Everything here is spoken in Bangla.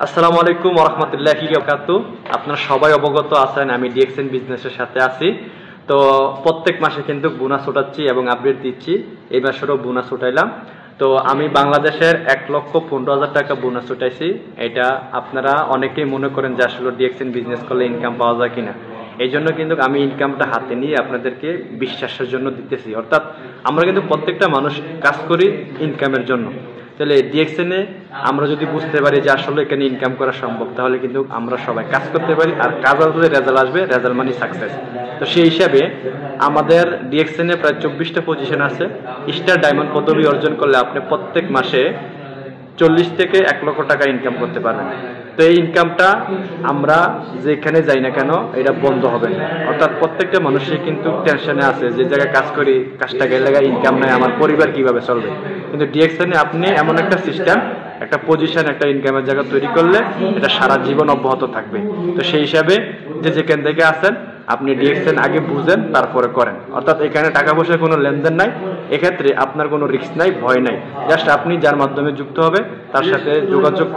আসসালামু আলাইকুম ওয়া রাহমাতুল্লাহি ওয়া বারাকাতুহু। আপনারা সবাই অবগত আছেন আমি ডিএক্সএন বিজনেসের সাথে আছি। তো প্রত্যেক মাসে কিন্তু বোনাস উঠাচ্ছি এবং আপডেট দিচ্ছি। এই মাসেরও বোনাস উঠাইলাম। তো আমি বাংলাদেশের 1,15,000 টাকা বোনাস উঠাইছি। এটা আপনারা অনেকেই মনে করেন যে আসলে ডিএক্সএন বিজনেস করলে ইনকাম পাওয়া যায় কিনা। এই জন্য কিন্তু আমি ইনকামটা হাতে নিয়ে আপনাদেরকে বিশ্বাসের জন্য দিতেছি। অর্থাৎ আমরা কিন্তু প্রত্যেকটা মানুষ কাজ করি ইনকামের জন্য। তাহলে ডিএক্সএনে আমরা যদি বুঝতে পারি যে আসলে এখানে ইনকাম করা সম্ভব, তাহলে কিন্তু আমরা সবাই কাজ করতে পারি, আর কাজ আসলে রেজাল্ট আসবে, রেজাল্ট মানে সাকসেস। তো সেই হিসাবে আমাদের ডিএক্সএনে প্রায় 24টা পজিশন আছে। স্টার ডায়মন্ড পদবি অর্জন করলে আপনি প্রত্যেক মাসে 40 থেকে 1 লক্ষ টাকা ইনকাম করতে পারবেন। তো এই ইনকামটা আমরা যেখানে যাই না কেন এটা বন্ধ হবে না। অর্থাৎ প্রত্যেকটা মানুষই কিন্তু টেনশনে আছে, যে জায়গায় কাজ করি কাজটা গেলে ইনকাম নাই, আমার পরিবার কিভাবে চলবে। কিন্তু ডিএক্সএনে আপনি এমন একটা সিস্টেম, একটা পজিশন, একটা ইনকামের জায়গা তৈরি করলে এটা সারা জীবন অব্যাহত থাকবে। তো সেই হিসাবে যে যেখান থেকে আসেন আপনি ডিএক্সএন আগে বুঝেন, তারপরে করেন। অর্থাৎ এখানে টাকা পয়সার কোনো লেনদেন নাই, এক্ষেত্রে আপনার কোনো রিস্ক নাই, ভয় নাই। জাস্ট আপনি যার মাধ্যমে যুক্ত হবে তার সাথে যোগাযোগ